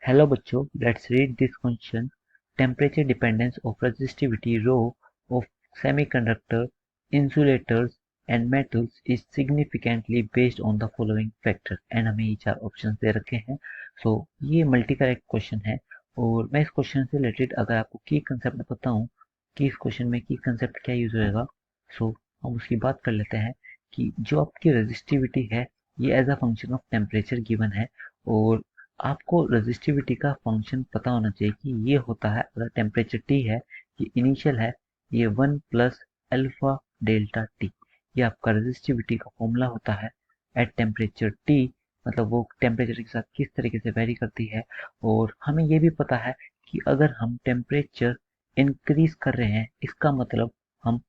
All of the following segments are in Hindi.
हेलो बच्चों, let's read this question. Temperature dependence of resistivity rho of semiconductor insulators and metals is significantly based on the following factor. And हमें ये चार ऑप्शंस दे रखे हैं। सो ये मल्टी करेक्ट क्वेश्चन है और मैं इस क्वेश्चन से रिलेटेड अगर आपको की कंसेप्ट बताऊं कि इस क्वेश्चन में की कंसेप्ट क्या यूज होएगा, सो हम उसकी बात कर लेते हैं कि जो आपकी रेजिस्टिविटी है ये as a function of temperature given है। और आपको रेजिस्टिविटी का फंक्शन पता होना चाहिए कि ये होता है, अगर टेम्परेचर T है, ये इनिशियल है, ये 1 प्लस अल्फा डेल्टा टी, ये आपका रेजिस्टिविटी का फॉर्मूला होता है एट टेम्परेचर T। मतलब वो टेम्परेचर के साथ किस तरीके से वेरी करती है। और हमें ये भी पता है कि अगर हम टेम्परेचर इंक्रीज कर रहे हैं, इसका मतलब हम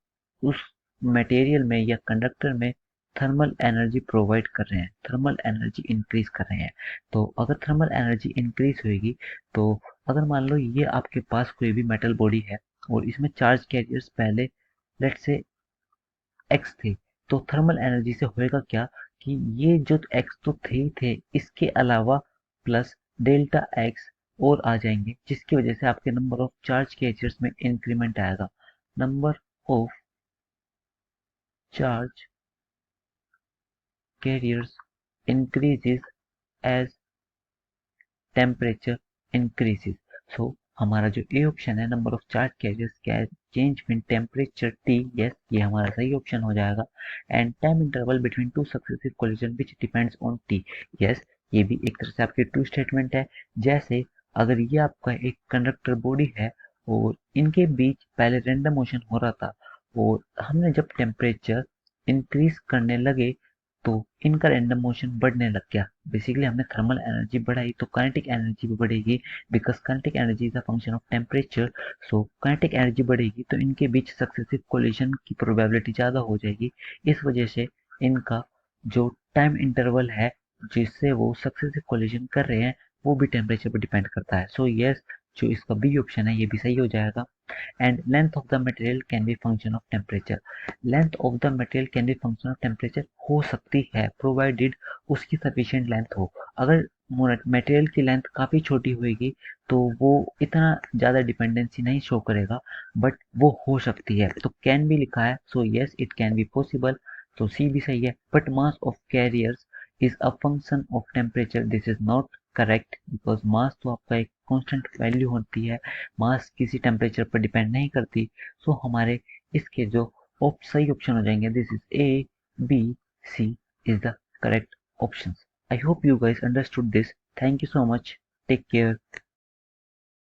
उस मटेरियल में या कंडक्टर में थर्मल एनर्जी प्रोवाइड कर रहे हैं, थर्मल एनर्जी इंक्रीज कर रहे हैं। तो अगर थर्मल एनर्जी इंक्रीज होगी, तो अगर मान लो ये आपके पास कोई भी मेटल बॉडी है और इसमें चार्ज कैरियर्स पहले लेट से एक्स थे, तो थर्मल एनर्जी से होएगा क्या कि ये जो एक्स तो थे इसके अलावा प्लस डेल्टा एक्स और आ जाएंगे, जिसकी वजह से आपके नंबर ऑफ चार्ज कैरियर्स में इंक्रीमेंट आएगा। Number of charge carriers increases as temperature increases. So हमारा जो ए ऑप्शन है, number of charge carriers can change with temperature T, yes ये हमारा सही ऑप्शन हो जाएगा। And time interval between two successive collision which depends on T, yes ये भी एक तरह से आपकी ट्रू स्टेटमेंट है। जैसे अगर ये आपका एक कंडक्टर बॉडी है और इनके बीच पहले रैंडम मोशन हो रहा था और हमने जब टेम्परेचर इंक्रीज करने लगे तो इनका रैंडम मोशन बढ़ने लग गया। बेसिकली हमने थर्मल एनर्जी बढ़ाई तो काइनेटिक एनर्जी भी बढ़ेगी, because kinetic energy is a function of temperature. So kinetic energy बढ़ेगी तो इनके बीच सक्सेसिव कोलिजन की प्रोबेबिलिटी ज़्यादा हो जाएगी। इस वजह से इनका जो टाइम इंटरवल है जिससे वो सक्सेसिव कोलिजन कर रहे हैं वो भी टेम्परेचर पर डिपेंड करता है। सो यस, जो इसका बी ऑप्शन है ये भी सही हो जाएगा। And length of the material can be function of temperature. Length of the material can be function of temperature हो सकती है, प्रोवाइडेड उसकी सफिशिएंट लेंथ हो। अगर मटेरियल की लेंथ काफ़ी छोटी होगी तो वो इतना ज़्यादा डिपेंडेंसी नहीं शो करेगा, बट वो हो सकती है। तो कैन भी लिखा है, so yes it can be possible, तो सी भी सही है। But mass of carriers is a function of temperature, this is not correct, because mass तो आपका एक कांस्टेंट वैल्यू होती है, मास किसी टेम्परेचर पर डिपेंड नहीं करती। सो हमारे इसके जो सही ऑप्शन हो जाएंगे, this is A, B, C is the correct option. I hope you guys understood this. Thank you so much, take care.